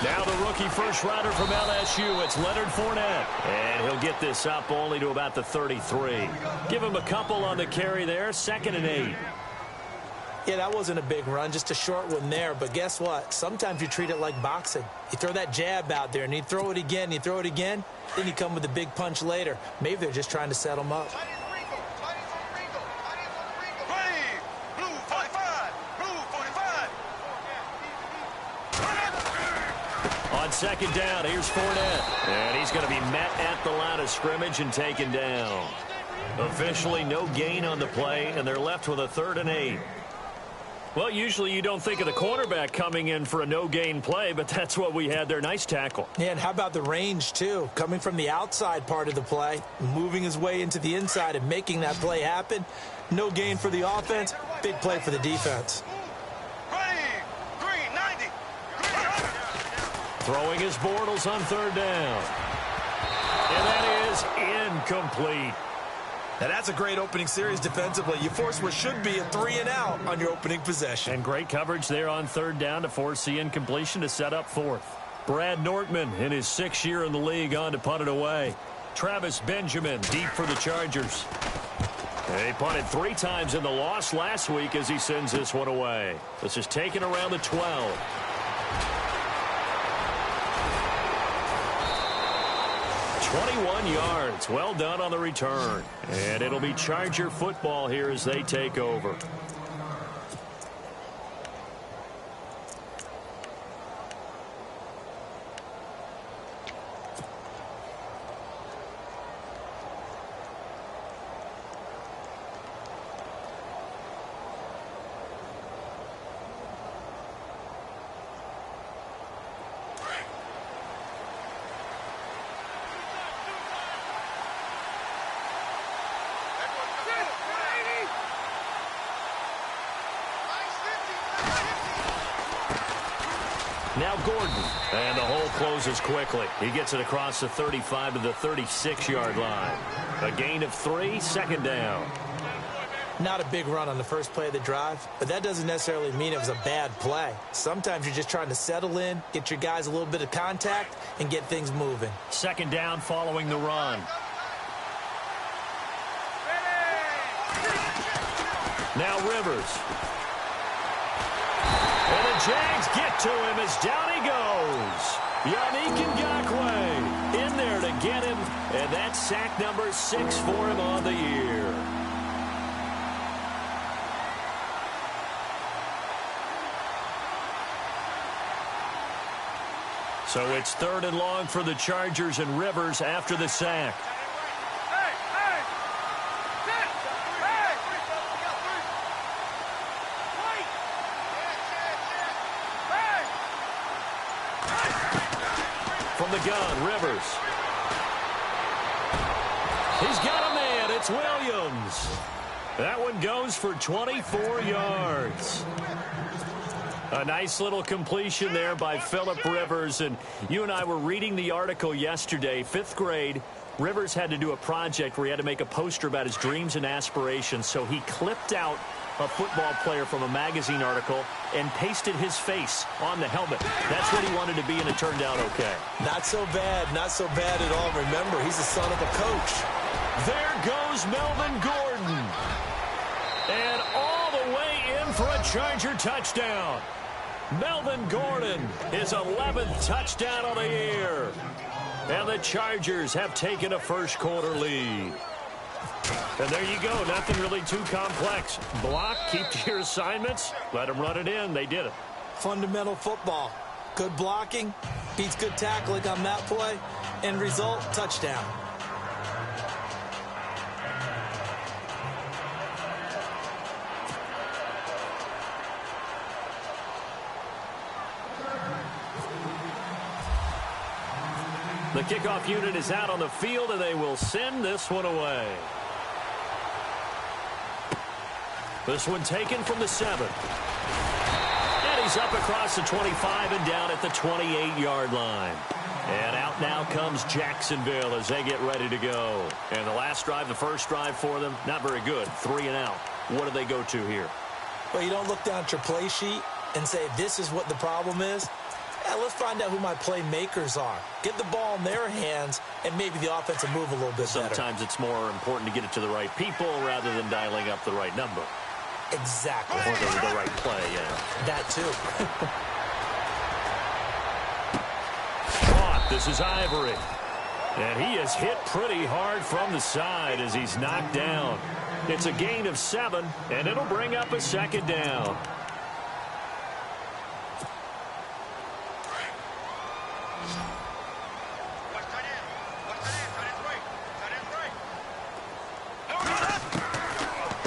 Now the rookie first rounder from LSU, it's Leonard Fournette. And he'll get this up only to about the 33. Give him a couple on the carry there, 2nd and 8. Yeah, that wasn't a big run, just a short one there. But guess what? Sometimes you treat it like boxing. You throw that jab out there, and you throw it again, you throw it again, then you come with a big punch later. Maybe they're just trying to set him up. On 2nd down, here's Fournette. And he's going to be met at the line of scrimmage and taken down. Officially no gain on the play, and they're left with a 3rd and 8. Well, usually you don't think of the cornerback coming in for a no-gain play, but that's what we had there. Nice tackle. Yeah, and how about the range, too? Coming from the outside part of the play, moving his way into the inside and making that play happen. No gain for the offense, big play for the defense. Throwing his Bortles on 3rd down. And that is incomplete. Now, that's a great opening series defensively. You force what should be a 3-and-out on your opening possession. And great coverage there on 3rd down to force the incompletion to set up 4th. Brad Nortman in his 6th year in the league on to punt it away. Travis Benjamin deep for the Chargers. They punted 3 times in the loss last week as he sends this one away. This is taken around the 12. 21 yards. Well done on the return. And it'll be Charger football here as they take over. Now Gordon, and the hole closes quickly. He gets it across the 35 to the 36-yard line. A gain of 3, 2nd down. Not a big run on the first play of the drive, but that doesn't necessarily mean it was a bad play. Sometimes you're just trying to settle in, get your guys a little bit of contact, and get things moving. 2nd down following the run. Now Rivers. And the Jags get to him as down he goes. Yannick Ngakoue in there to get him, and that's sack number 6 for him on the year. So it's 3rd and long for the Chargers, and Rivers after the sack. From the gun, Rivers. He's got a man. It's Williams. That one goes for 24 yards. A nice little completion there by Phillip Rivers. And you and I were reading the article yesterday, 5th grade. Rivers had to do a project where he had to make a poster about his dreams and aspirations. So he clipped out a football player from a magazine article and pasted his face on the helmet. That's what he wanted to be, and it turned out okay. Not so bad at all. Remember, he's the son of a coach. There goes Melvin Gordon. And all the way in for a Charger touchdown. Melvin Gordon, his 11th touchdown of the year. And the Chargers have taken a first-quarter lead. And there you go. Nothing really too complex. Block, keep to your assignments, let them run it in. They did it. Fundamental football. Good blocking, beats good tackling on that play. End result, touchdown. The kickoff unit is out on the field, and they will send this one away. This one taken from the 7. And he's up across the 25 and down at the 28-yard line. And out now comes Jacksonville as they get ready to go. And the last drive, the first drive for them, not very good. 3 and out. What do they go to here? Well, you don't look down at your play sheet and say, this is what the problem is. let's find out who my playmakers are. Get the ball in their hands, and maybe the offense will move a little bit better. Sometimes it's more important to get it to the right people rather than dialing up the right number. Exactly. Or the right play, yeah. That too. Caught. This is Ivory. And he is hit pretty hard from the side as he's knocked down. It's a gain of 7, and it'll bring up a second down.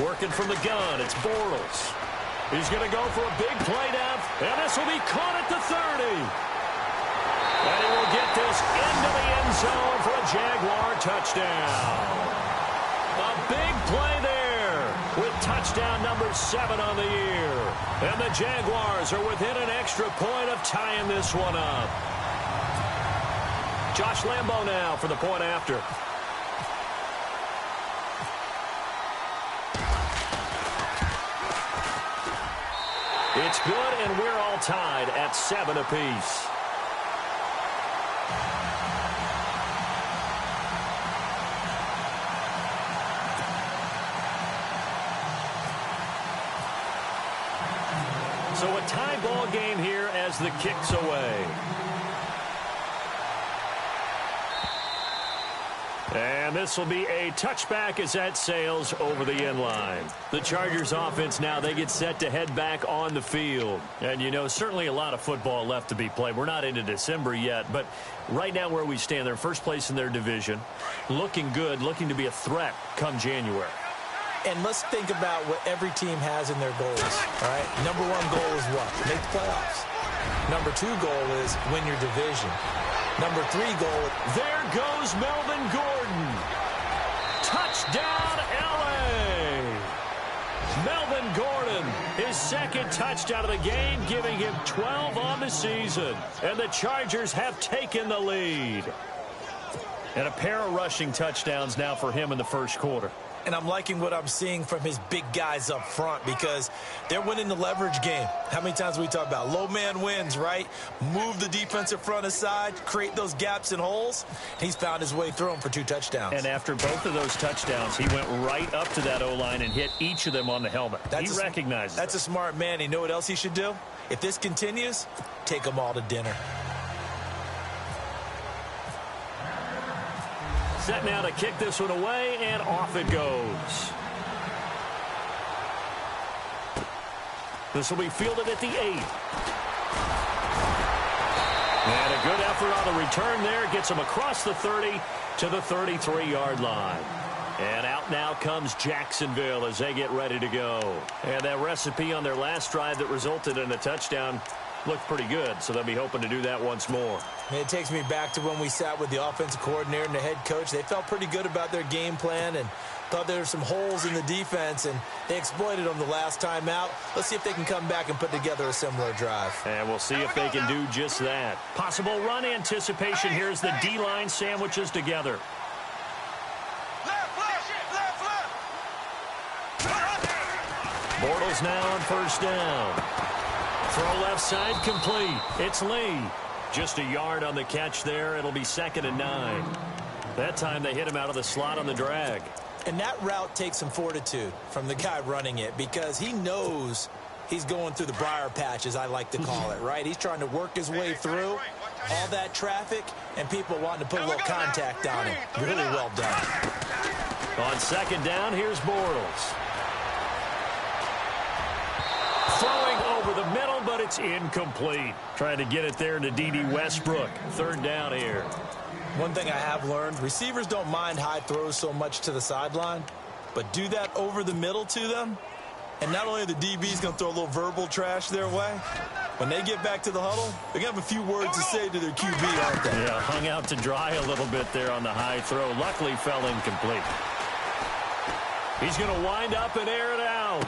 Working from the gun, it's Bortles. He's going to go for a big play down, and this will be caught at the 30. And he will get this into the end zone for a Jaguar touchdown. A big play there with touchdown number 7 on the year. And the Jaguars are within an extra point of tying this one up. Josh Lambo now for the point after. It's good, and we're all tied at 7 apiece. So a tie ball game here as the kick's away. And this will be a touchback as that sails over the end line. The Chargers offense now, they get set to head back on the field. And, you know, certainly a lot of football left to be played. We're not into December yet, but right now where we stand, they're first place in their division. Looking good, looking to be a threat come January. And let's think about what every team has in their goals, all right? Number 1 goal is what? Make the playoffs. Number 2 goal is win your division. Number 3 goal. There goes Melvin Gordon. Touchdown, L.A. Melvin Gordon, his second touchdown of the game, giving him 12 on the season. And the Chargers have taken the lead. And a pair of rushing touchdowns now for him in the first quarter. And I'm liking what I'm seeing from his big guys up front because they're winning the leverage game. How many times we talk about low man wins, right? Move the defensive front aside, create those gaps and holes. He's found his way through them for 2 touchdowns. And after both of those touchdowns, he went right up to that O-line and hit each of them on the helmet. He recognizes That's a smart man. You know what else he should do? If this continues, take them all to dinner. Set now to kick this one away, and off it goes. This will be fielded at the 8. And a good effort on the return there. Gets him across the 30 to the 33-yard line. And out now comes Jacksonville as they get ready to go. And that recipe on their last drive that resulted in a touchdown looked pretty good, so they'll be hoping to do that once more. It takes me back to when we sat with the offensive coordinator and the head coach. They felt pretty good about their game plan and thought there were some holes in the defense, and they exploited them the last time out. Let's see if they can come back and put together a similar drive. And we'll see if they can do just that. Possible run anticipation here as the D-line sandwiches together. Bortles now on first down. Throw left side complete. It's Lee. Just a yard on the catch there. It'll be 2nd and 9. That time they hit him out of the slot on the drag. And that route takes some fortitude from the guy running it because he knows he's going through the briar patch, as I like to call it, right? He's trying to work his way through all that traffic and people wanting to put a little contact on him. Really well done. On 2nd down, here's Bortles. Throwing over the middle, but it's incomplete. Trying to get it there to D.D. Westbrook. 3rd down here. One thing I have learned, receivers don't mind high throws so much to the sideline, but do that over the middle to them, and not only are the DBs going to throw a little verbal trash their way, when they get back to the huddle, they're going to have a few words to say to their QB, aren't they? Yeah, hung out to dry a little bit there on the high throw. Luckily fell incomplete. He's going to wind up and air it out.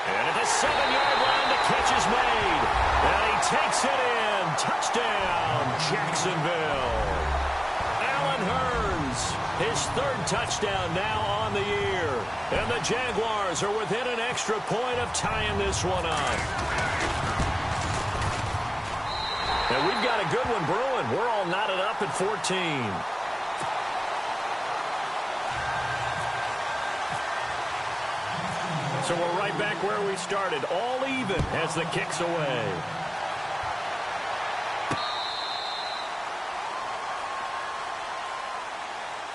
And at the 7-yard line, the catch is made. And he takes it in. Touchdown, Jacksonville. Allen Hurns, his 3rd touchdown now on the year. And the Jaguars are within an extra point of tying this one up. And we've got a good one brewing. We're all knotted up at 14. So we're right back where we started, all even as the kick's away.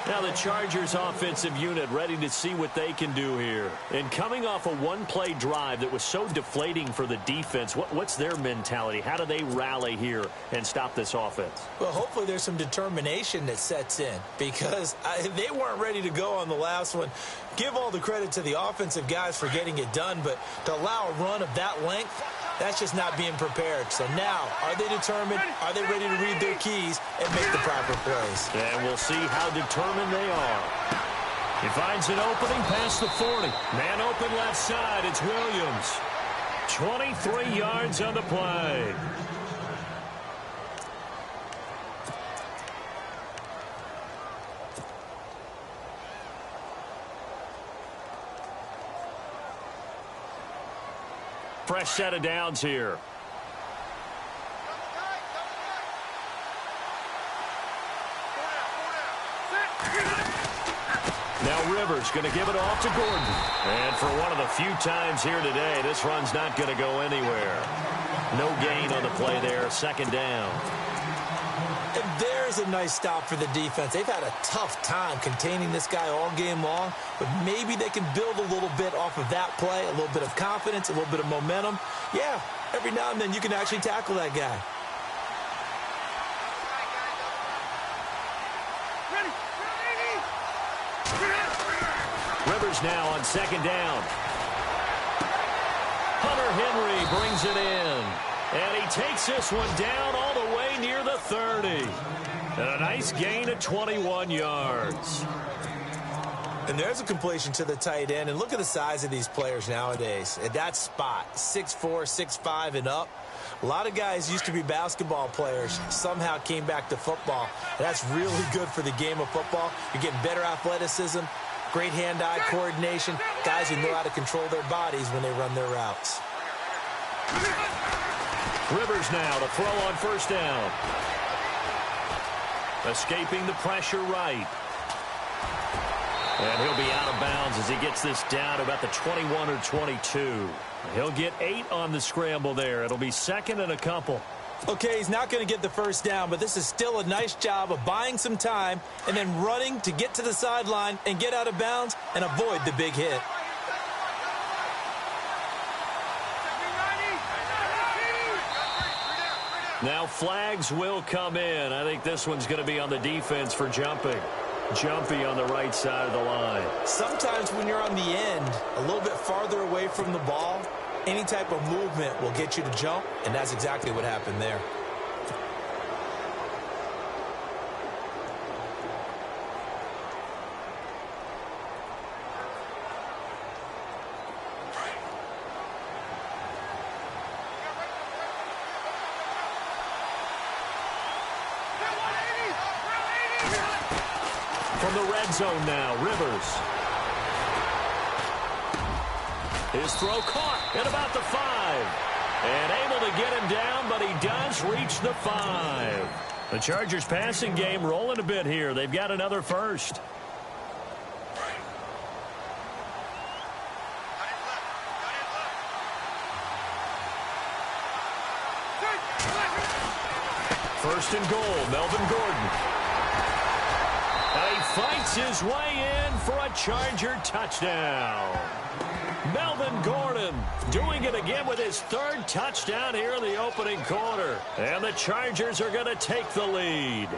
Now the Chargers offensive unit ready to see what they can do here. And coming off a one-play drive that was so deflating for the defense, what's their mentality? How do they rally here and stop this offense? Well, hopefully there's some determination that sets in because they weren't ready to go on the last one. Give all the credit to the offensive guys for getting it done, but to allow a run of that length, that's just not being prepared. So now, are they determined? Are they ready to read their keys and make the proper plays? And we'll see how determined they are. He finds an opening past the 40. Man open left side. It's Williams. 23 yards on the play. Fresh set of downs here. Now Rivers going to give it off to Gordon. And for one of the few times here today, this run's not going to go anywhere. No gain on the play there. Second down. And there's a nice stop for the defense. They've had a tough time containing this guy all game long, but maybe they can build a little bit off of that play, a little bit of confidence, a little bit of momentum. Yeah, every now and then you can actually tackle that guy. Rivers now on second down. Hunter Henry brings it in. And he takes this one down all the way near the 30. And a nice gain of 21 yards. And there's a completion to the tight end. And look at the size of these players nowadays. At that spot, 6'4", 6'5", and up. A lot of guys used to be basketball players, somehow came back to football. And that's really good for the game of football. You're getting better athleticism, great hand-eye coordination, guys who know how to control their bodies when they run their routes. Rivers now to throw on first down. Escaping the pressure right. And he'll be out of bounds as he gets this down to about the 21 or 22. He'll get 8 on the scramble there. It'll be second and a couple. Okay, he's not going to get the first down, but this is still a nice job of buying some time and then running to get to the sideline and get out of bounds and avoid the big hit. Now flags will come in. I think this one's going to be on the defense for jumping. Jumpy on the right side of the line. Sometimes when you're on the end, a little bit farther away from the ball, any type of movement will get you to jump, and that's exactly what happened there. From the red zone now, Rivers. His throw caught at about the 5. And able to get him down, but he does reach the 5. The Chargers passing game rolling a bit here. They've got another first. First and goal, Melvin Gordon. And he fights his way in for a Charger touchdown. Melvin Gordon doing it again with his 3rd touchdown here in the opening quarter. And the Chargers are going to take the lead.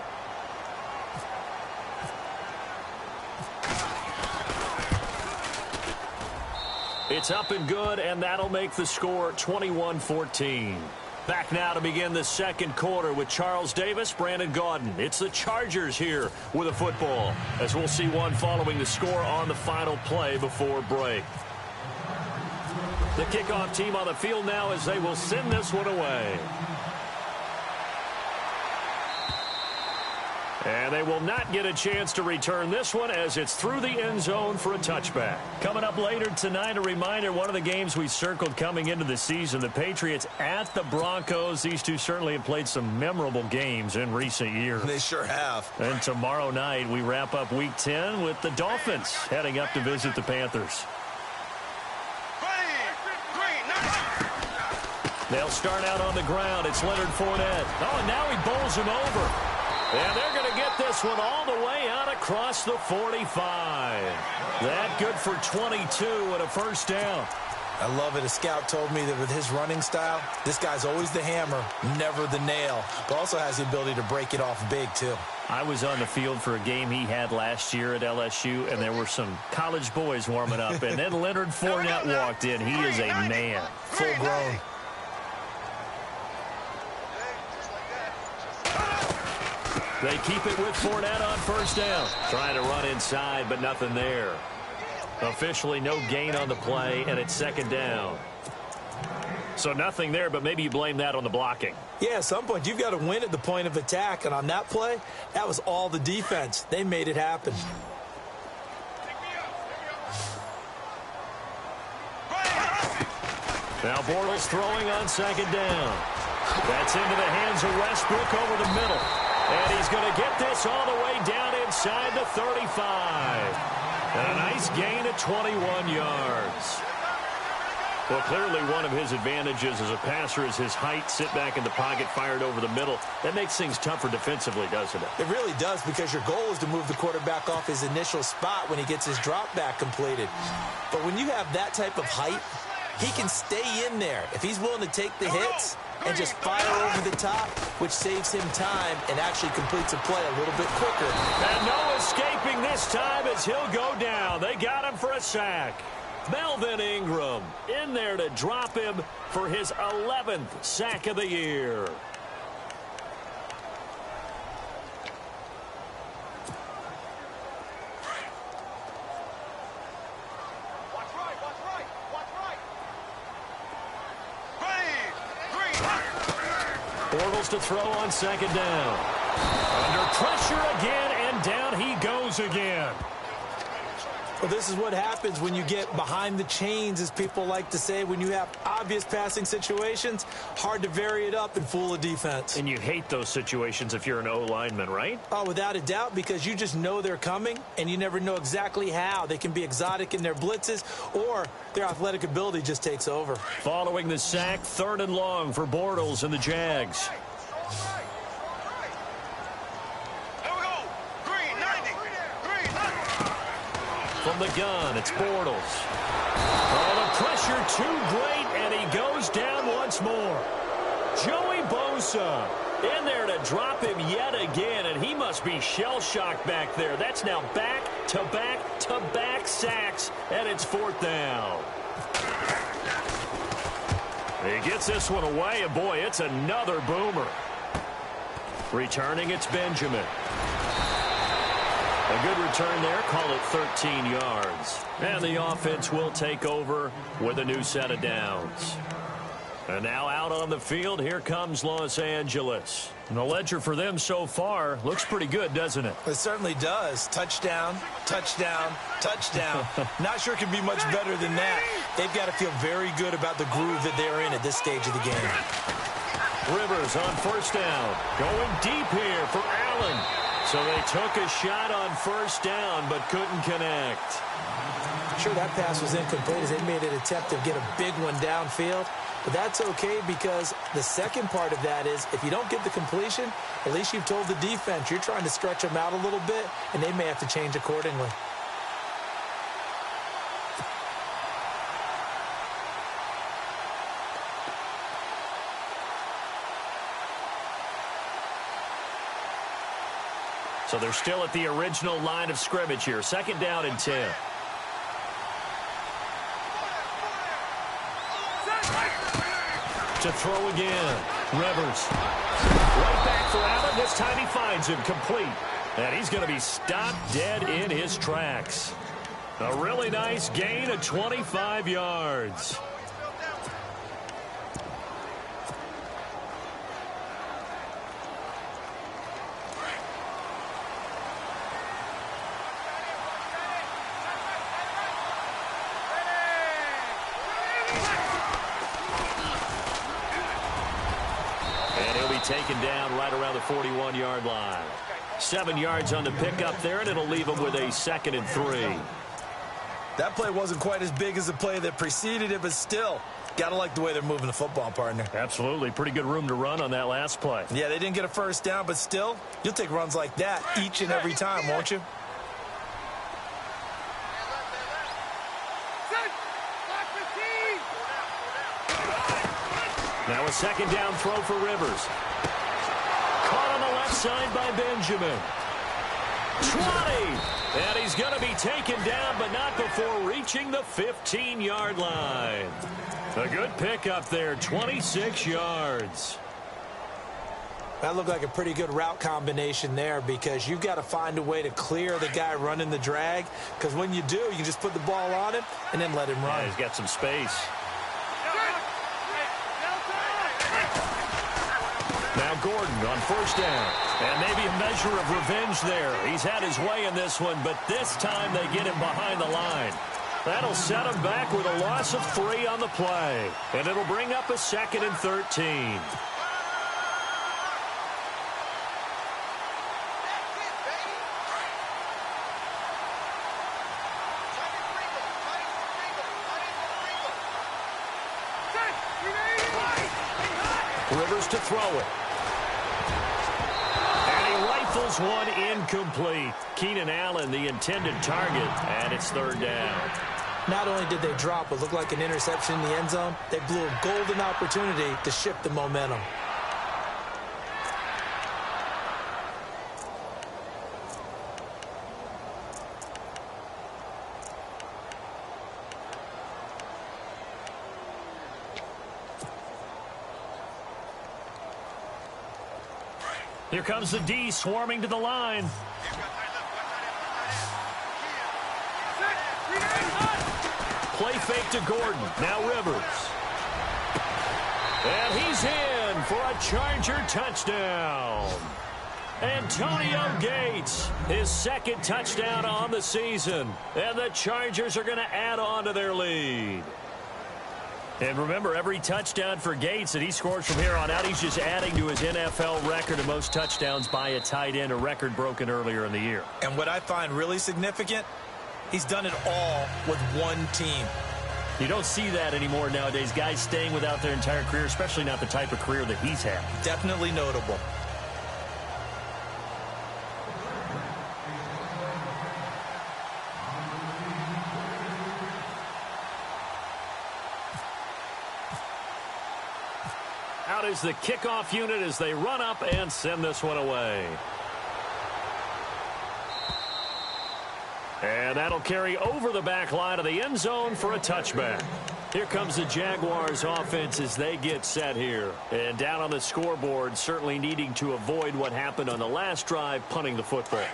It's up and good, and that'll make the score 21-14. Back now to begin the second quarter with Charles Davis, Brandon Gaudin. It's the Chargers here with a football, as we'll see one following the score on the final play before break. The kickoff team on the field now as they will send this one away. And they will not get a chance to return this one as it's through the end zone for a touchback. Coming up later tonight, a reminder, one of the games we circled coming into the season, the Patriots at the Broncos. These two certainly have played some memorable games in recent years. They sure have. And tomorrow night, we wrap up Week 10 with the Dolphins heading up to visit the Panthers. They'll start out on the ground. It's Leonard Fournette. Oh, and now he bowls him over. And they're going to get this one all the way out across the 45. That good for 22 and a first down. I love it. A scout told me that with his running style, this guy's always the hammer, never the nail, but also has the ability to break it off big, too. I was on the field for a game he had last year at LSU, and there were some college boys warming up, and then Leonard Fournette walked in. He is a man. Full grown. They keep it with Fournette on first down. Trying to run inside, but nothing there. Officially no gain on the play, and it's second down. So nothing there, but maybe you blame that on the blocking. Yeah, at some point, you've got to win at the point of attack, and on that play, that was all the defense. They made it happen. Now Bortles throwing on second down. That's into the hands of Westbrook over the middle. And he's going to get this all the way down inside the 35. And a nice gain of 21 yards. Well, clearly one of his advantages as a passer is his height. Sit back in the pocket, fired over the middle. That makes things tougher defensively, doesn't it? It really does, because your goal is to move the quarterback off his initial spot when he gets his drop back completed. But when you have that type of height, he can stay in there. If he's willing to take the hits and just fire over the top, which saves him time and actually completes a play a little bit quicker. And no escaping this time as he'll go down. They got him for a sack. Melvin Ingram in there to drop him for his 11th sack of the year. Bortles to throw on second down. Under pressure again, and down he goes again. Well, this is what happens when you get behind the chains, as people like to say. When you have obvious passing situations, hard to vary it up and fool a defense. And you hate those situations if you're an O-lineman, right? Oh, without a doubt, because you just know they're coming, and you never know exactly how. They can be exotic in their blitzes, or their athletic ability just takes over. Following the sack, 3rd and long for Bortles and the Jags. From the gun, it's Bortles. Oh, the pressure too great, and he goes down once more. Joey Bosa in there to drop him yet again, and he must be shell-shocked back there. That's now back-to-back-to-back sacks, and it's 4th down. He gets this one away, and boy, it's another boomer. Returning, it's Benjamin. A good return there, call it 13 yards. And the offense will take over with a new set of downs. And now out on the field, here comes Los Angeles. And the ledger for them so far looks pretty good, doesn't it? It certainly does. Touchdown, touchdown, touchdown. Not sure it can be much better than that. They've got to feel very good about the groove that they're in at this stage of the game. Rivers on first down. Going deep here for Allen. So they took a shot on first down, but couldn't connect. Sure, that pass was incomplete as they made an attempt to get a big one downfield. But that's okay, because the second part of that is if you don't get the completion, at least you've told the defense you're trying to stretch them out a little bit, and they may have to change accordingly. So they're still at the original line of scrimmage here. 2nd down and 10. To throw again. Rivers. Right back for Allen. This time he finds him complete. And he's going to be stopped dead in his tracks. A really nice gain of 25 yards. taken down right around the 41-yard line. 7 yards on the pickup there, and it'll leave them with a 2nd and 3. That play wasn't quite as big as the play that preceded it, but still, got to like the way they're moving the football, partner. Absolutely. Pretty good room to run on that last play. Yeah, they didn't get a first down, but still, you'll take runs like that each and every time, won't you? Now a 2nd down throw for Rivers. Caught on the left side by Benjamin. 20! And he's going to be taken down, but not before reaching the 15-yard line. A good pickup there, 26 yards. That looked like a pretty good route combination there because you've got to find a way to clear the guy running the drag, because when you do, you can just put the ball on him and then let him run. Yeah, he's got some space. Now Gordon on 1st down. And maybe a measure of revenge there. He's had his way in this one, but this time they get him behind the line. That'll set him back with a loss of 3 on the play. And it'll bring up a 2nd and 13. Rivers to throw it. Rifles one incomplete. Keenan Allen, the intended target, and it's 3rd down. Not only did they drop what looked like an interception in the end zone, they blew a golden opportunity to shift the momentum. Here comes the D swarming to the line. Play fake to Gordon. Now Rivers. And he's in for a Charger touchdown. Antonio Gates, his 2nd touchdown on the season. And the Chargers are going to add on to their lead. And remember, every touchdown for Gates that he scores from here on out, he's just adding to his NFL record of most touchdowns by a tight end, a record broken earlier in the year. And what I find really significant, he's done it all with one team. You don't see that anymore nowadays, guys staying without their entire career, especially not the type of career that he's had. Definitely notable. Out is the kickoff unit as they run up and send this one away. And that'll carry over the back line of the end zone for a touchback. Here comes the Jaguars offense as they get set here. And down on the scoreboard, certainly needing to avoid what happened on the last drive, punting the football.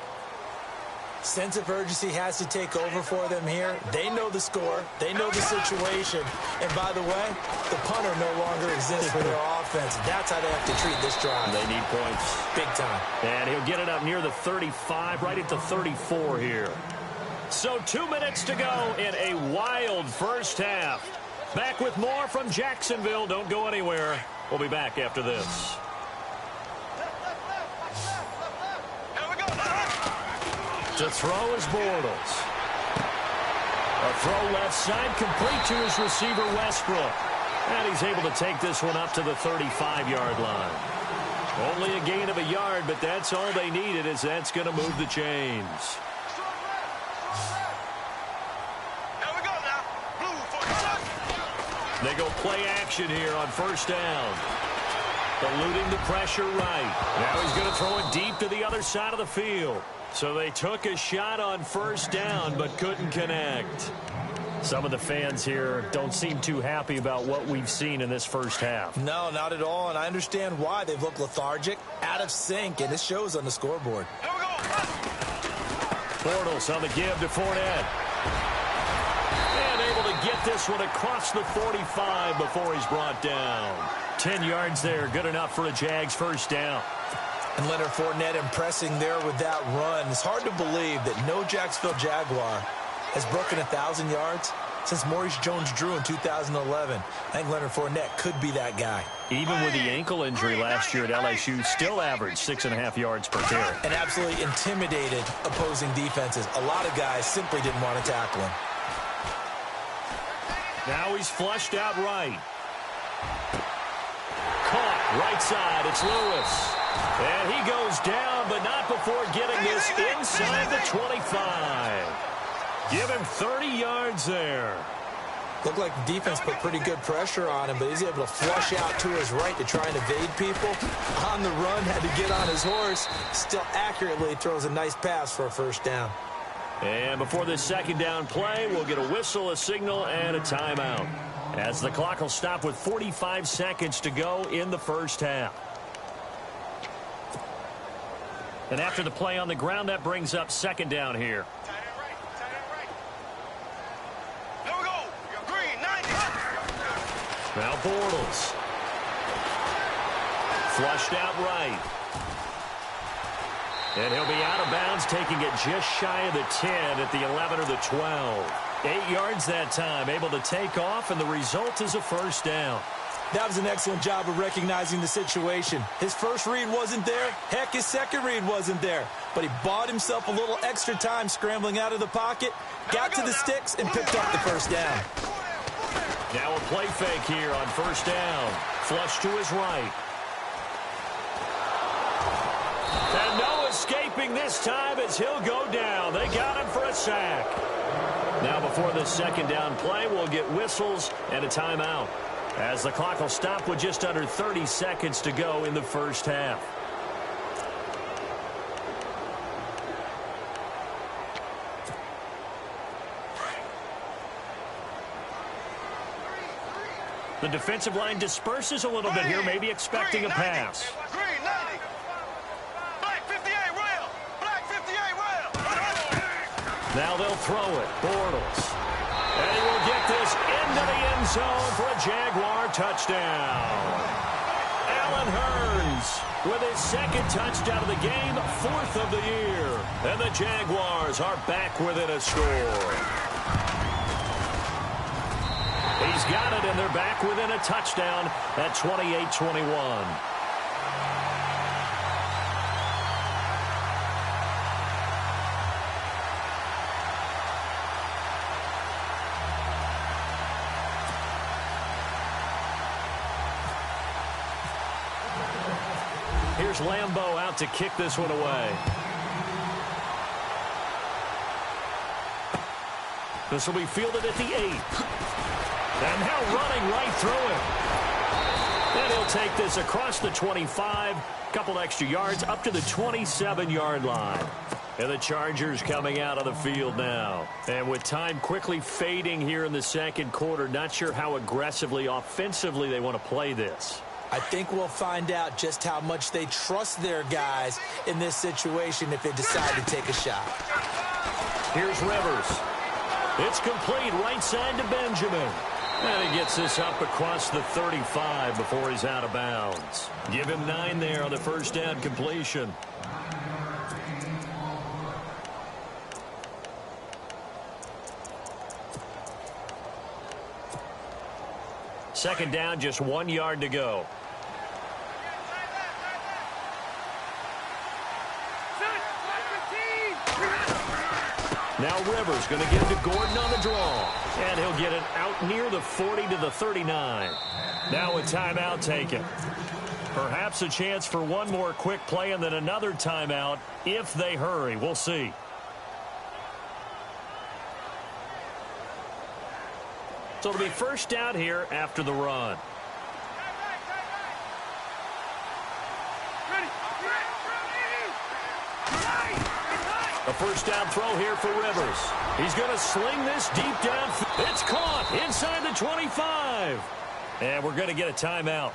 Sense of urgency has to take over for them here. They know the score. They know the situation. And by the way, the punter no longer exists for their offense. That's how they have to treat this drive. They need points. Big time. And he'll get it up near the 35, right at the 34 here. So 2 minutes to go in a wild first half. Back with more from Jacksonville. Don't go anywhere. We'll be back after this. To throw is Bortles. A throw left side complete to his receiver Westbrook. And he's able to take this one up to the 35-yard line. Only a gain of a yard, but that's all they needed, as that's going to move the chains. They go play action here on 1st down. Eluding the pressure right. Now he's going to throw it deep to the other side of the field. So they took a shot on 1st down, but couldn't connect. Some of the fans here don't seem too happy about what we've seen in this first half. No, not at all, and I understand why. They've looked lethargic, out of sync, and it shows on the scoreboard. Bortles on the give to Fournette. And able to get this one across the 45 before he's brought down. 10 yards there, good enough for a Jags 1st down. And Leonard Fournette impressing there with that run. It's hard to believe that no Jacksonville Jaguar has broken 1,000 yards since Maurice Jones-Drew in 2011. I think Leonard Fournette could be that guy. Even with the ankle injury last year at LSU, still averaged 6.5 yards per carry. And absolutely intimidated opposing defenses. A lot of guys simply didn't want to tackle him. Now he's flushed out right. Caught right side. It's Lewis. And he goes down, but not before getting this inside the 25. Give him 30 yards there. Looked like the defense put pretty good pressure on him, but he's able to flush out to his right to try and evade people. On the run, had to get on his horse. Still accurately throws a nice pass for a first down. And before this second down play, we'll get a whistle, a signal, and a timeout, as the clock will stop with 45 seconds to go in the first half. And after the play on the ground, that brings up second down here. Now Bortles. Flushed out right. And he'll be out of bounds, taking it just shy of the 10 at the 11 or the 12. 8 yards that time, able to take off, and the result is a first down. That was an excellent job of recognizing the situation. His first read wasn't there. Heck, his second read wasn't there. But he bought himself a little extra time scrambling out of the pocket, got to the sticks, and picked up the first down. Now a play fake here on first down. Flush to his right. And no escaping this time as he'll go down. They got him for a sack. Now before this second down play, we'll get whistles and a timeout, as the clock will stop with just under 30 seconds to go in the first half. The defensive line disperses a little bit here, maybe expecting a pass. Now they'll throw it. Bortles. And he will get this into the end zone for a Jaguar touchdown. Allen Hurns with his second touchdown of the game, 4th of the year. And the Jaguars are back within a score. He's got it, and they're back within a touchdown at 28-21. Here's Lambeau out to kick this one away. This will be fielded at the 8. And now running right through it. And he'll take this across the 25, couple extra yards, up to the 27-yard line. And the Chargers coming out of the field now. And with time quickly fading here in the second quarter, not sure how aggressively, offensively they want to play this. I think we'll find out just how much they trust their guys in this situation if they decide to take a shot. Here's Rivers. It's complete right side to Benjamin. And he gets this up across the 35 before he's out of bounds. Give him 9 there on the first down completion. Second down, just 1 yard to go. Now Rivers going to get it to Gordon on the draw. And he'll get it out near the 40 to the 39. Now a timeout taken. Perhaps a chance for one more quick play and then another timeout if they hurry. We'll see. So it'll be first down here after the run. A first down throw here for Rivers. He's going to sling this deep down. It's caught inside the 25. And we're going to get a timeout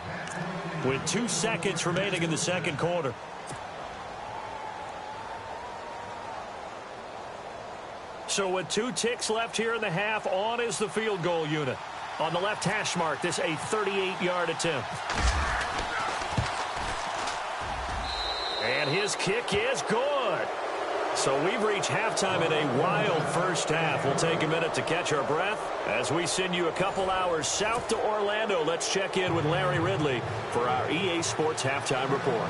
with 2 seconds remaining in the second quarter. So with 2 ticks left here in the half, on is the field goal unit. On the left hash mark, this a 38-yard attempt. And his kick is good. So we've reached halftime in a wild first half. We'll take a minute to catch our breath as we send you a couple hours south to Orlando. Let's check in with Larry Ridley for our EA Sports Halftime Report.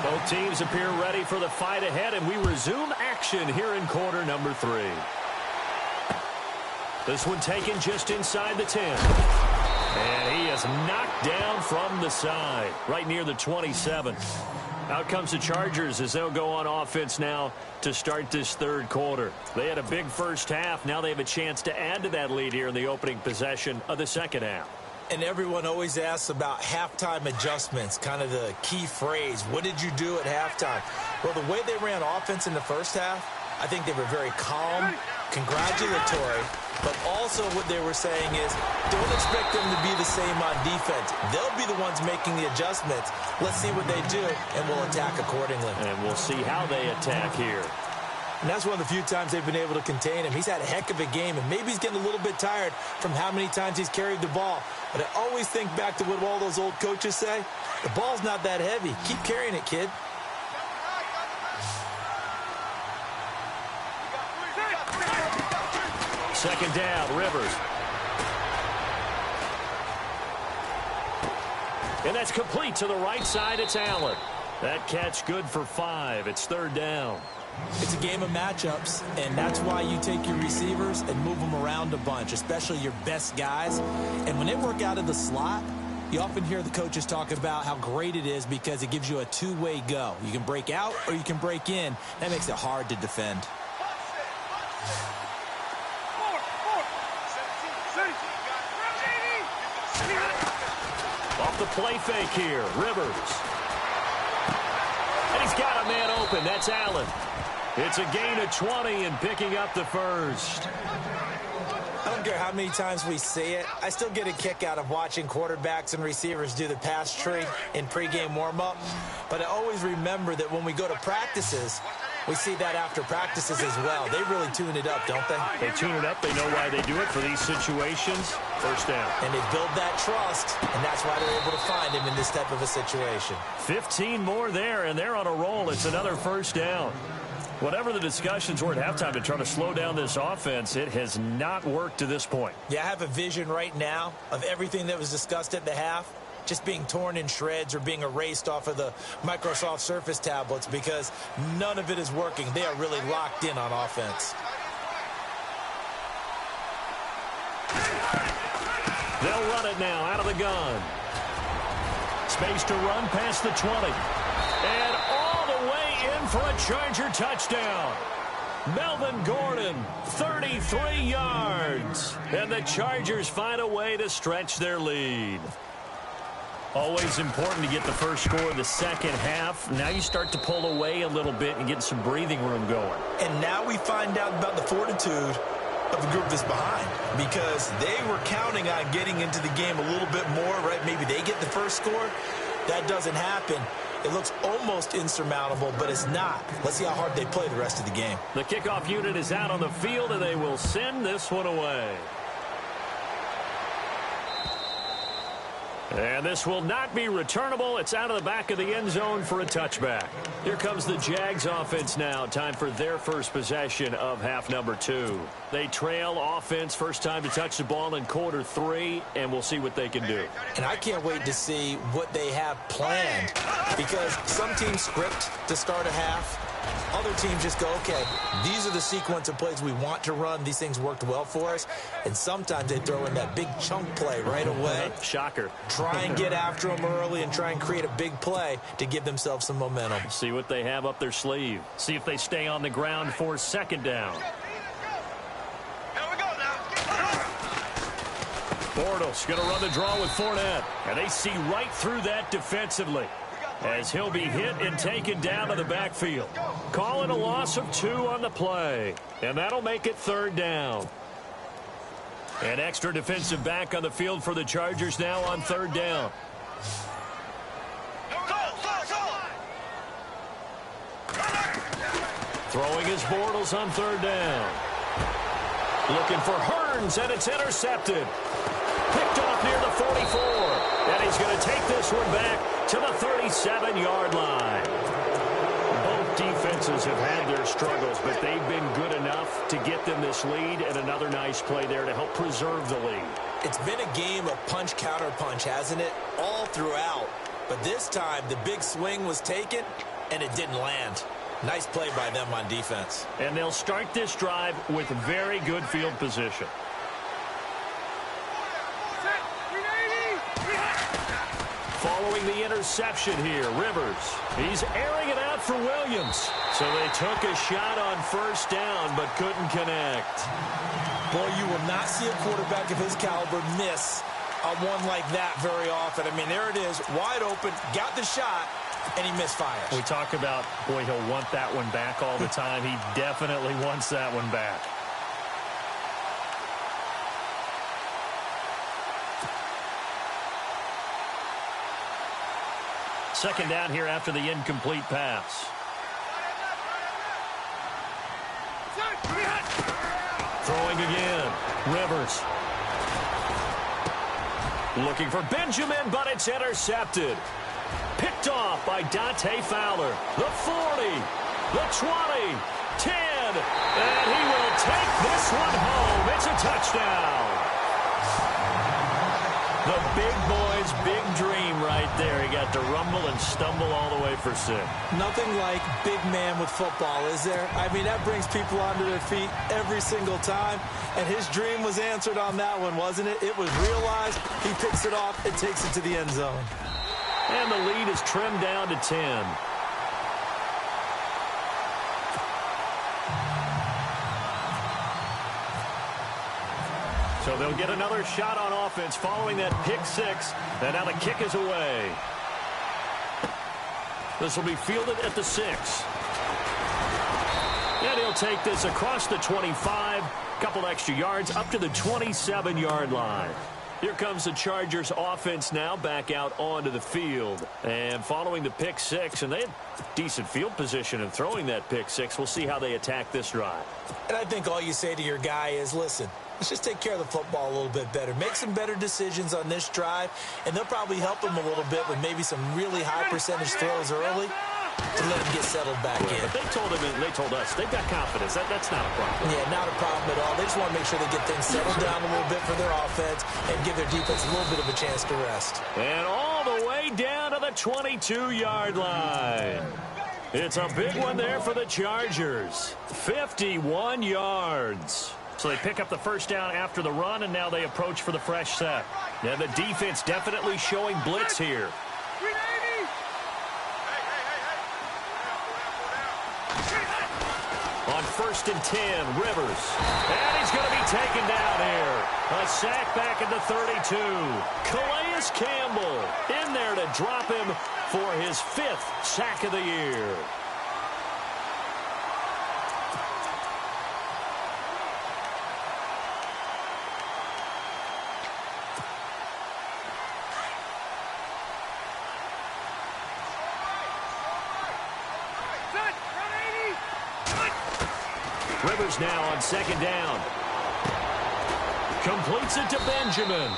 Both teams appear ready for the fight ahead, and we resume action here in quarter number 3. This one taken just inside the 10. And he is knocked down from the side, right near the 27. Out comes the Chargers as they'll go on offense now to start this third quarter. They had a big first half. Now they have a chance to add to that lead here in the opening possession of the second half. And everyone always asks about halftime adjustments, kind of the key phrase. What did you do at halftime? Well, the way they ran offense in the first half, I think they were very calm, congratulatory, but also what they were saying is don't expect them to be the same on defense. They'll be the ones making the adjustments. Let's see what they do, and we'll attack accordingly. And we'll see how they attack here. And that's one of the few times they've been able to contain him. He's had a heck of a game, and maybe he's getting a little bit tired from how many times he's carried the ball. But I always think back to what all those old coaches say. The ball's not that heavy. Keep carrying it, kid. Second down, Rivers. And that's complete to the right side. It's Allen. That catch good for 5. It's third down. It's a game of matchups, and that's why you take your receivers and move them around a bunch, especially your best guys. And when they work out of the slot, you often hear the coaches talk about how great it is because it gives you a two-way go. You can break out or you can break in. That makes it hard to defend. Off the play fake here, Rivers. And he's got a man open. That's Allen. It's a gain of 20 and picking up the first. I don't care how many times we see it. I still get a kick out of watching quarterbacks and receivers do the pass tree in pregame warm-up. But I always remember that when we go to practices, we see that after practices as well. They really tune it up, don't they? They tune it up. They know why they do it for these situations. First down. And they build that trust, and that's why they're able to find him in this type of a situation. 15 more there, and they're on a roll. It's another first down. Whatever the discussions were at halftime to try to slow down this offense, it has not worked to this point. Yeah, I have a vision right now of everything that was discussed at the half just being torn in shreds or being erased off of the Microsoft Surface tablets because none of it is working. They are really locked in on offense. They'll run it now out of the gun. Space to run past the 20. And all the way in for a Charger touchdown. Melvin Gordon, 33 yards. And the Chargers find a way to stretch their lead. Always important to get the first score of the second half. Now you start to pull away a little bit and get some breathing room going. And now we find out about the fortitude of the group that's behind because they were counting on getting into the game a little bit more, right? Maybe they get the first score. That doesn't happen. It looks almost insurmountable, but it's not. Let's see how hard they play the rest of the game. The kickoff unit is out on the field, and they will send this one away. And this will not be returnable. It's out of the back of the end zone for a touchback. Here comes the Jags offense now. Time for their first possession of half number 2. They trail offense, first time to touch the ball in quarter 3, and we'll see what they can do. And I can't wait to see what they have planned because some teams script to start a half. Other teams just go, okay, these are the sequence of plays we want to run. These things worked well for us. And sometimes they throw in that big chunk play right away. Shocker. Try and get after them early and try and create a big play to give themselves some momentum. See what they have up their sleeve. See if they stay on the ground for second down. Bortles going to run the draw with Fournette. And they see right through that defensively as he'll be hit and taken down to the backfield. Calling a loss of 2 on the play. And that'll make it third down. An extra defensive back on the field for the Chargers now on third down. Throwing his Bortles on third down. Looking for Hearns, and it's intercepted. Picked off near the 44. And he's going to take this one back to the 37-yard line. defenses have had their struggles, but they've been good enough to get them this lead, and another nice play there to help preserve the lead. It's been a game of punch-counter-punch, hasn't it? All throughout. But this time, the big swing was taken, and it didn't land. Nice play by them on defense. And they'll start this drive with very good field position. Following the interception here, Rivers. He's airing it out for Williams. So they took a shot on first down, but couldn't connect. Boy, you will not see a quarterback of his caliber miss on one like that very often. I mean, there it is, wide open, got the shot, and he misfires. We talk about, boy, he'll want that one back all the time. He definitely wants that one back. Second down here after the incomplete pass. Throwing again. Rivers. Looking for Benjamin, but it's intercepted. Picked off by Dante Fowler. The 40, the 20, 10, and he will take this one home. It's a touchdown. The big boy's big dream right there. He got to rumble and stumble all the way for 6. Nothing like big man with football, is there? I mean, that brings people onto their feet every single time. And his dream was answered on that one, wasn't it? It was realized. He picks it off and takes it to the end zone. And the lead is trimmed down to 10. So they'll get another shot on offense following that pick 6. And now the kick is away. This will be fielded at the 6. And he'll take this across the 25. Couple extra yards up to the 27-yard line. Here comes the Chargers offense now back out onto the field. And following the pick 6, and they had decent field position in throwing that pick 6. We'll see how they attack this drive. And I think all you say to your guy is, listen, let's just take care of the football a little bit better. Make some better decisions on this drive, and they'll probably help him a little bit with maybe some really high percentage throws early to let him get settled back in. But they told him, and they told us, they've got confidence. That's not a problem. Yeah, not a problem at all. They just want to make sure they get things settled down a little bit for their offense and give their defense a little bit of a chance to rest. And all the way down to the 22-yard line. It's a big one there for the Chargers. 51 yards. So they pick up the first down after the run, and now they approach for the fresh set. Now the defense definitely showing blitz here. On 1st and 10, Rivers. And he's going to be taken down here. A sack back at the 32. Calais Campbell in there to drop him for his 5th sack of the year. Rivers now on 2nd down. Completes it to Benjamin.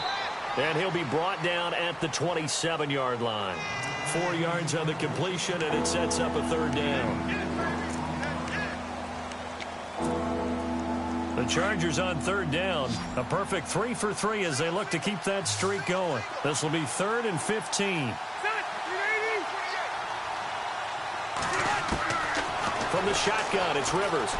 And he'll be brought down at the 27-yard line. 4 yards on the completion, and it sets up a 3rd down. The Chargers on 3rd down. A perfect 3 for 3 as they look to keep that streak going. This will be 3rd and 15. From the shotgun, it's Rivers.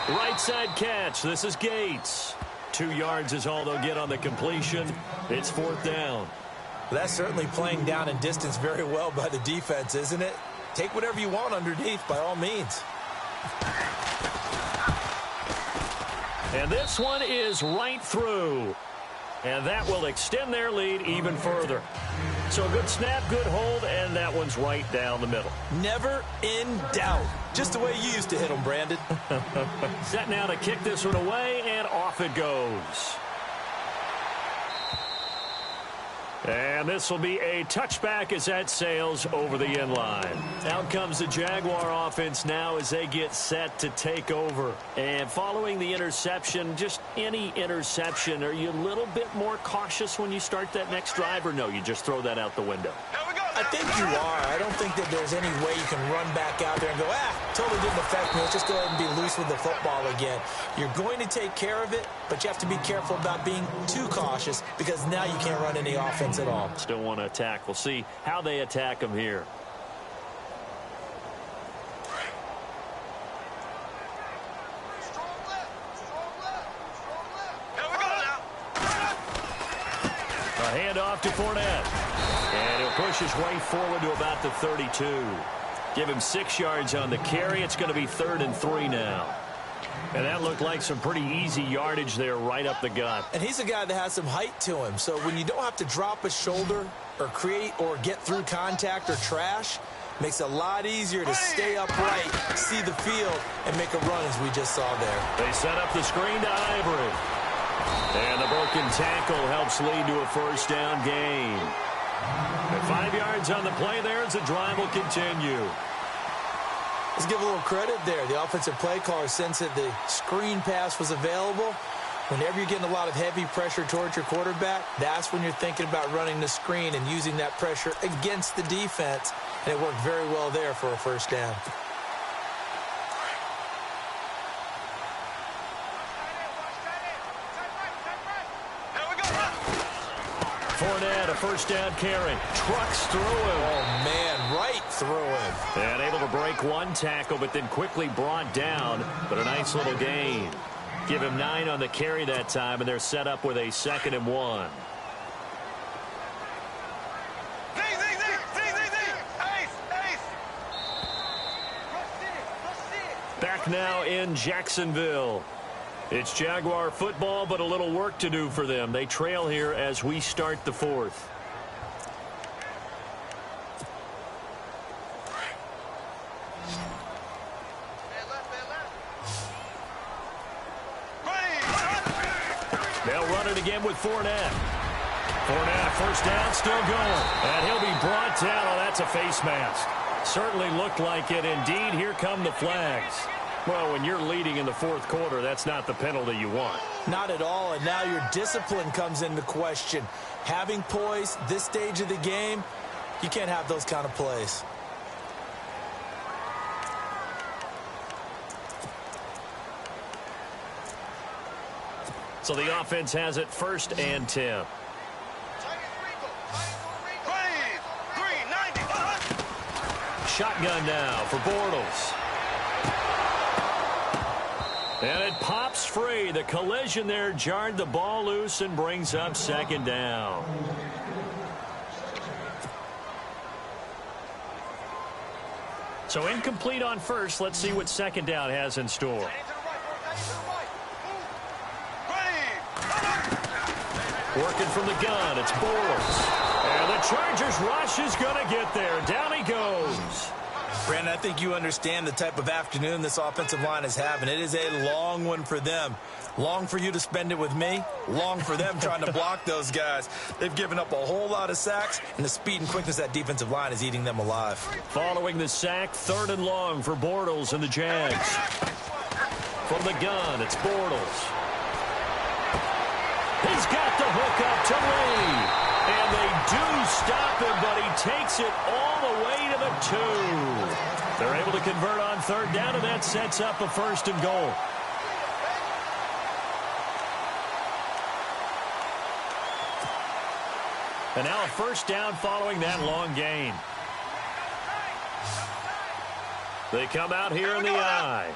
Right side catch. This is Gates. 2 yards is all they'll get on the completion. It's 4th down. That's certainly playing down in distance very well by the defense, isn't it? Take whatever you want underneath, by all means. And this one is right through. And that will extend their lead even further. So a good snap, good hold, and that one's right down the middle. Never in doubt. Just the way you used to hit them, Brandon. Set now to kick this one away, and off it goes. And this will be a touchback as that sails over the end line. Out comes the Jaguar offense now as they get set to take over. And following the interception, just any interception, are you a little bit more cautious when you start that next drive, or no, you just throw that out the window? Here we go. I think you are. I don't think that there's any way you can run back out there and go, totally didn't affect me. Let's just go ahead and be loose with the football again. You're going to take care of it, but you have to be careful about being too cautious because now you can't run any offense at all. Still want to attack. We'll see how they attack him here. Handoff to Fournette. And he'll push his way forward to about the 32. Give him 6 yards on the carry. It's going to be 3rd and 3 now. And that looked like some pretty easy yardage there right up the gut. And he's a guy that has some height to him. So when you don't have to drop a shoulder or create or get through contact or trash, makes it a lot easier to stay upright, see the field, and make a run as we just saw there. They set up the screen to Ivory. And the broken tackle helps lead to a 1st down gain. And 5 yards on the play there as the drive will continue. Let's give a little credit there. The offensive play caller sensed that the screen pass was available. Whenever you're getting a lot of heavy pressure towards your quarterback, that's when you're thinking about running the screen and using that pressure against the defense. And it worked very well there for a 1st down. Fournette, a 1st down carry. Trucks through him. Oh, man, right through him. And able to break one tackle, but then quickly brought down. But a nice little gain. Give him 9 on the carry that time, and they're set up with a 2nd and 1. Back now in Jacksonville. It's Jaguar football, but a little work to do for them. They trail here as we start the 4th. They'll run it again with Fournette. Fournette, 1st down, still going. And he'll be brought down. Oh, that's a face mask. Certainly looked like it. Indeed, here come the flags. Well, when you're leading in the 4th quarter, that's not the penalty you want. Not at all, and now your discipline comes into question. Having poise, this stage of the game, you can't have those kind of plays. So the offense has it 1st and 10. Shotgun now for Bortles. And it pops free. The collision there jarred the ball loose and brings up 2nd down. So incomplete on 1st. Let's see what 2nd down has in store. Working from the gun, it's Bortles. And the Chargers rush is going to get there. Down he goes. Brandon, I think you understand the type of afternoon this offensive line is having. It is a long one for them. Long for you to spend it with me. Long for them trying to block those guys. They've given up a whole lot of sacks, and the speed and quickness of that defensive line is eating them alive. Following the sack, 3rd and long for Bortles and the Jags. From the gun, it's Bortles. He's got the hook up to Lee. And they do stop him, but he takes it all the way to the 2. They're able to convert on 3rd down, and that sets up a 1st and goal. And now a 1st down following that long gain. They come out here in the eye.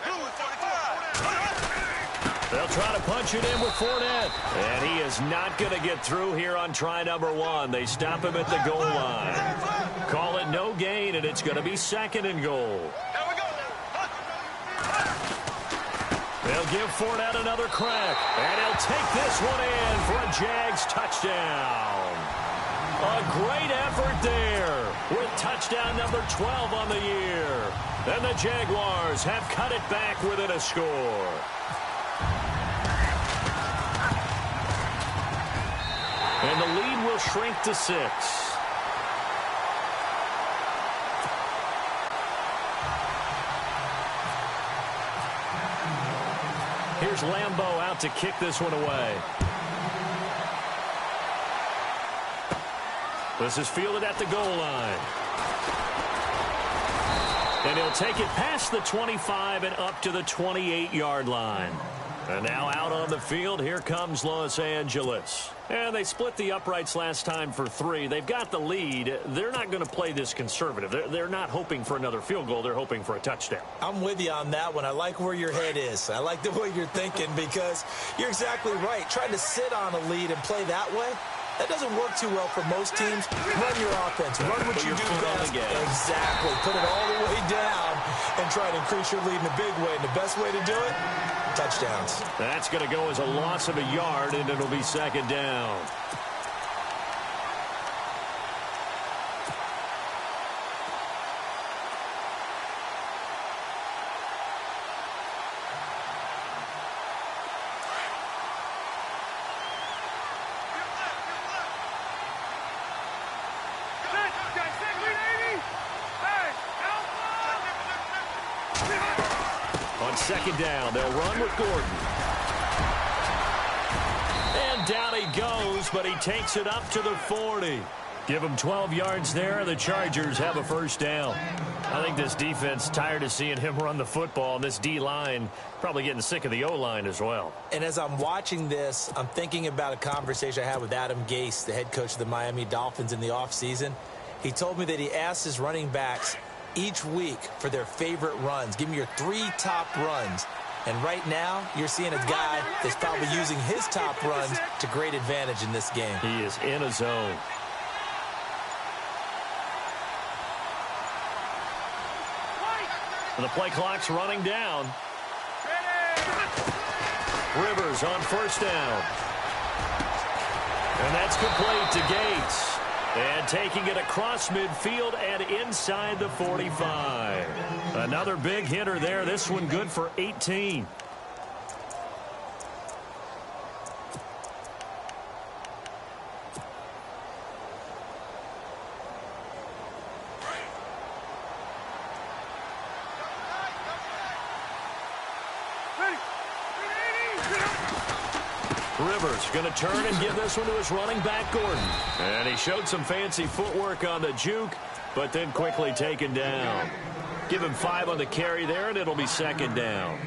They'll try to punch it in with Fournette. And he is not going to get through here on try number 1. They stop him at the goal line. Call it no gain, and it's going to be 2nd and goal. They'll give Fournette another crack. And he'll take this one in for a Jags touchdown. A great effort there with touchdown number 12 on the year. And the Jaguars have cut it back within a score. And the lead will shrink to 6. Here's Lambeau out to kick this one away. This is fielded at the goal line. And he'll take it past the 25 and up to the 28-yard line. And now out on the field, here comes Los Angeles. And they split the uprights last time for 3. They've got the lead. They're not going to play this conservative. They're not hoping for another field goal. They're hoping for a touchdown. I'm with you on that one. I like where your head is. I like the way you're thinking because you're exactly right. Trying to sit on a lead and play that way, that doesn't work too well for most teams. Run your offense. Run what you do best. Exactly. Put it all the way down and try to increase your lead in a big way. And the best way to do it, touchdowns. That's going to go as a loss of a yard, and it'll be second down. Second down, they'll run with Gordon. And down he goes, but he takes it up to the 40. Give him 12 yards there. The Chargers have a first down. I think this defense tired of seeing him run the football, and this D-line probably getting sick of the O-line as well. And as I'm watching this, I'm thinking about a conversation I had with Adam Gase, the head coach of the Miami Dolphins in the offseason. He told me that he asked his running backs each week for their favorite runs. Give me your 3 top runs. And right now, you're seeing a guy that's probably using his top runs to great advantage in this game. He is in a zone. The play clock's running down. Rivers on first down. And that's complete to Gates. And taking it across midfield and inside the 45. Another big hitter there. This one good for 18. Rivers going to turn and give this one to his running back, Gordon. And he showed some fancy footwork on the juke, but then quickly taken down. Give him 5 on the carry there, and it'll be second down.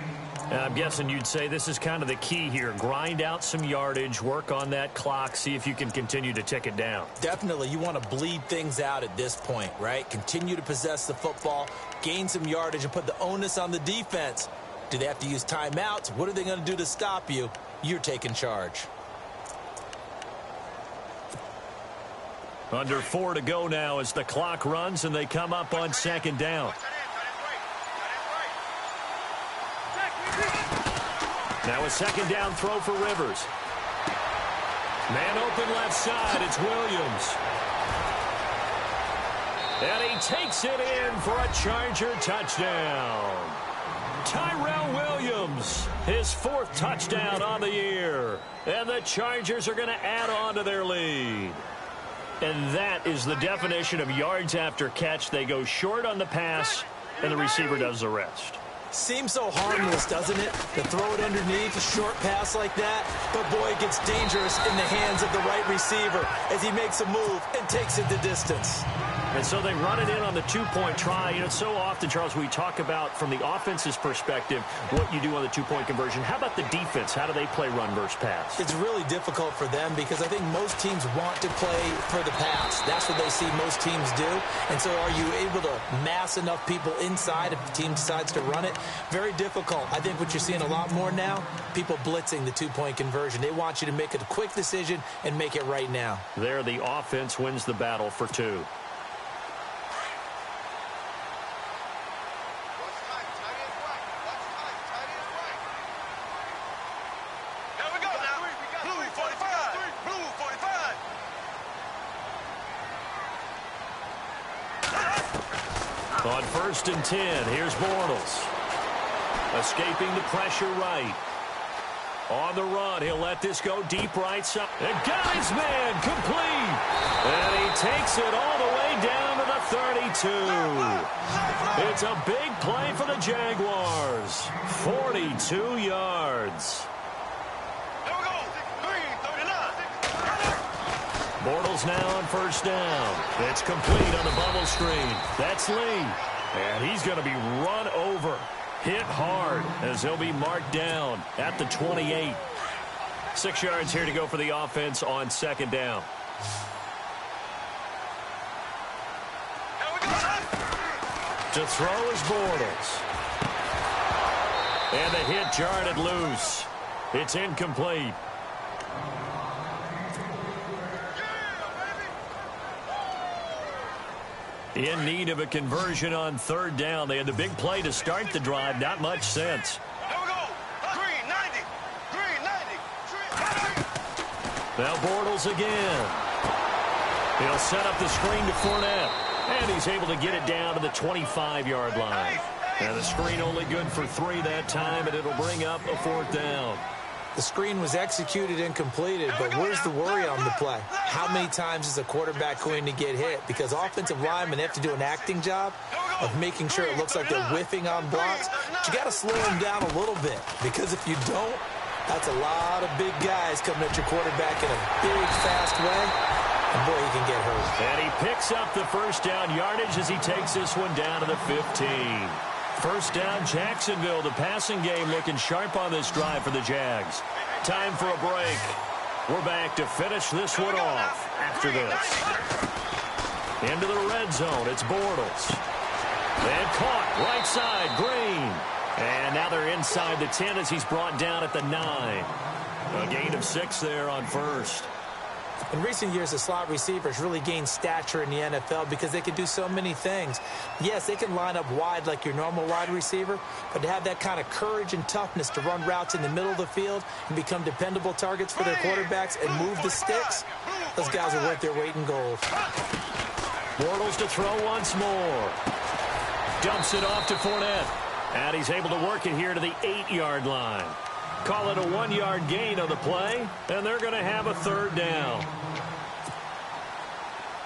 And I'm guessing you'd say this is kind of the key here. Grind out some yardage, work on that clock, see if you can continue to tick it down. Definitely. You want to bleed things out at this point, right? Continue to possess the football, gain some yardage, and put the onus on the defense. Do they have to use timeouts? What are they going to do to stop you? You're taking charge. Under 4 to go now as the clock runs and they come up on second down. Now a second down throw for Rivers. Man open left side. It's Williams. And he takes it in for a Charger touchdown. Tyrell Williams, his 4th touchdown on the year. And the Chargers are going to add on to their lead. And that is the definition of yards after catch. They go short on the pass, and the receiver does the rest. Seems so harmless, doesn't it? To throw it underneath a short pass like that. But, boy, it gets dangerous in the hands of the right receiver as he makes a move and takes it the distance. And so they run it in on the 2-point try. You know, so often, Charles, we talk about from the offense's perspective what you do on the 2-point conversion. How about the defense? How do they play run versus pass? It's really difficult for them because I think most teams want to play for the pass. That's what they see most teams do. And so are you able to mass enough people inside if the team decides to run it? Very difficult. I think what you're seeing a lot more now, people blitzing the 2-point conversion. They want you to make a quick decision and make it right now. There, the offense wins the battle for 2. On 1st and 10, here's Bortles. Escaping the pressure right. On the run, he'll let this go deep right side. And got his man complete. And he takes it all the way down to the 32. It's a big play for the Jaguars. 42 yards. Bortles now on first down. It's complete on the bubble screen. That's Lee. And he's going to be run over. Hit hard as he'll be marked down at the 28. 6 yards here to go for the offense on second down. To throw is Bortles. And the hit jarred it loose. It's incomplete. In need of a conversion on third down. They had the big play to start the drive. Not much sense. Now Bortles again. He'll set up the screen to Fournette. And he's able to get it down to the 25-yard line. And the screen only good for 3 that time, and it'll bring up a fourth down. The screen was executed and completed, but where's the worry on the play? How many times is a quarterback going to get hit? Because offensive linemen have to do an acting job of making sure it looks like they're whiffing on blocks. But you got to slow them down a little bit, because if you don't, that's a lot of big guys coming at your quarterback in a big, fast way. And boy, he can get hurt. And he picks up the first down yardage as he takes this one down to the 15. First down, Jacksonville. The passing game looking sharp on this drive for the Jags. Time for a break. We're back to finish this one off after this. Into the red zone. It's Bortles. And caught right side, Green. And now they're inside the 10 as he's brought down at the 9. A gain of 6 there on first. In recent years, the slot receivers really gained stature in the NFL because they can do so many things. Yes, they can line up wide like your normal wide receiver, but to have that kind of courage and toughness to run routes in the middle of the field and become dependable targets for their quarterbacks and move the sticks, those guys are worth their weight in gold. Bortles to throw once more. Dumps it off to Fournette. And he's able to work it here to the 8-yard line. Call it a 1-yard gain on the play, and they're going to have a third down.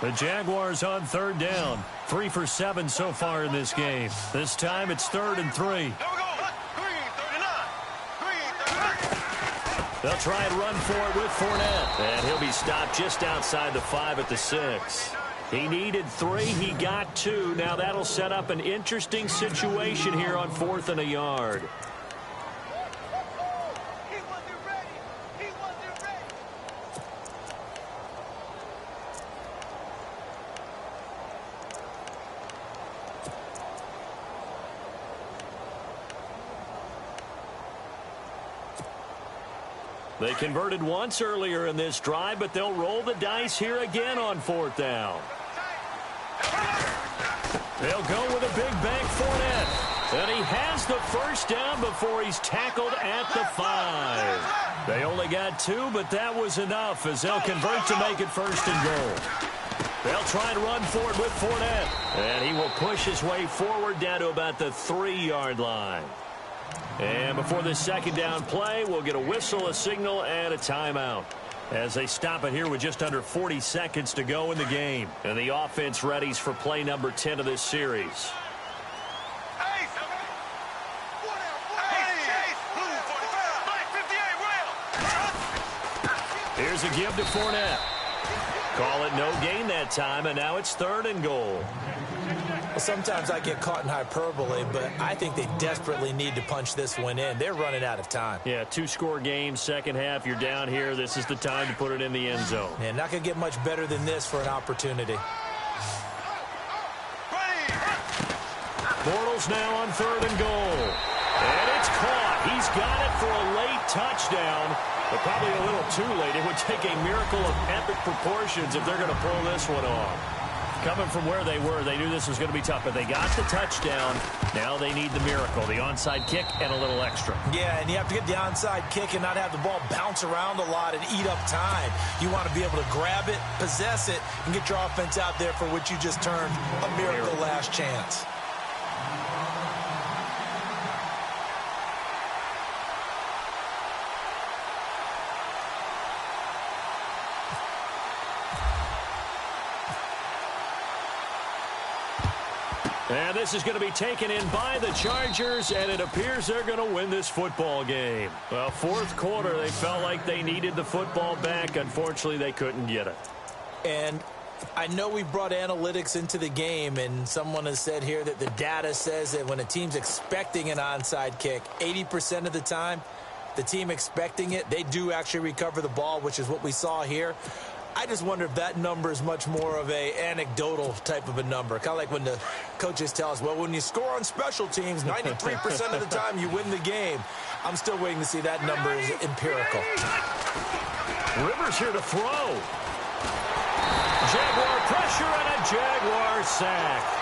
The Jaguars on third down. 3 for 7 so far in this game. This time it's 3rd and 3. They'll try and run for it with Fournette. And he'll be stopped just outside the 5 at the 6. He needed 3. He got 2. Now that'll set up an interesting situation here on 4th and a yard. They converted once earlier in this drive, but they'll roll the dice here again on 4th down. They'll go with a big bank Fournette. And he has the first down before he's tackled at the 5. They only got 2, but that was enough as they'll convert to make it 1st and goal. They'll try and run for it with Fournette. And he will push his way forward down to about the 3-yard line. And before this second down play, we'll get a whistle, a signal, and a timeout as they stop it here with just under 40 seconds to go in the game. And the offense readies for play number 10 of this series. Here's a give to Fournette. Call it no gain that time, and now it's 3rd and goal. Well, sometimes I get caught in hyperbole, but I think they desperately need to punch this one in. They're running out of time. Yeah, 2-score game, second half. You're down here. This is the time to put it in the end zone. Yeah, not going to get much better than this for an opportunity. Bortles now on 3rd and goal. And it's caught. He's got it for a late touchdown, but probably a little too late. It would take a miracle of epic proportions if they're going to pull this one off. Coming from where they were, they knew this was going to be tough, but they got the touchdown. Now they need the miracle, the onside kick and a little extra. Yeah, and you have to get the onside kick and not have the ball bounce around a lot and eat up time. You want to be able to grab it, possess it, and get your offense out there for what you just termed a miracle last chance. And this is going to be taken in by the Chargers, and it appears they're going to win this football game. Well, 4th quarter, they felt like they needed the football back. Unfortunately, they couldn't get it. And I know we brought analytics into the game, and someone has said here that the data says that when a team's expecting an onside kick, 80% of the time, the team expecting it, they do actually recover the ball, which is what we saw here. I just wonder if that number is much more of a anecdotal type of a number. Kind of like when the coaches tell us, well, when you score on special teams, 93% of the time you win the game. I'm still waiting to see that number is empirical. Rivers here to throw. Jaguar pressure and a Jaguar sack.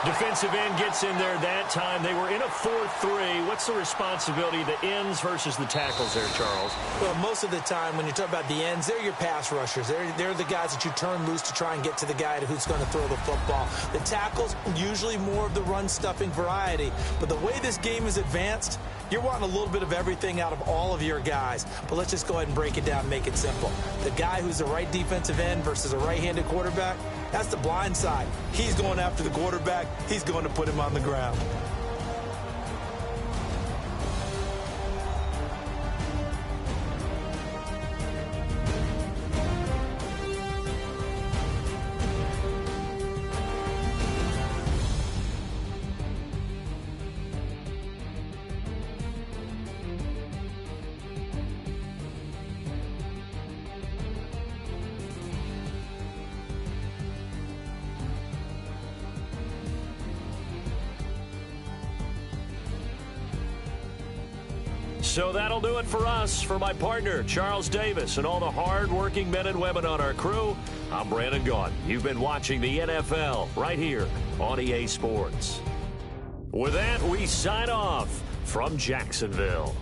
Defensive end gets in there that time. They were in a 4-3. What's the responsibility of the ends versus the tackles there, Charles? Well, most of the time when you talk about the ends, they're your pass rushers. They're the guys that you turn loose to try and get to the guy who's going to throw the football. The tackles, usually more of the run-stuffing variety. But the way this game is advanced, you're wanting a little bit of everything out of all of your guys. But let's just go ahead and break it down and make it simple. The guy who's the right defensive end versus a right-handed quarterback, that's the blind side. He's going after the quarterback. He's going to put him on the ground. So that'll do it for us. For my partner, Charles Davis, and all the hard-working men and women on our crew, I'm Brandon Gaudin. You've been watching the NFL right here on EA Sports. With that, we sign off from Jacksonville.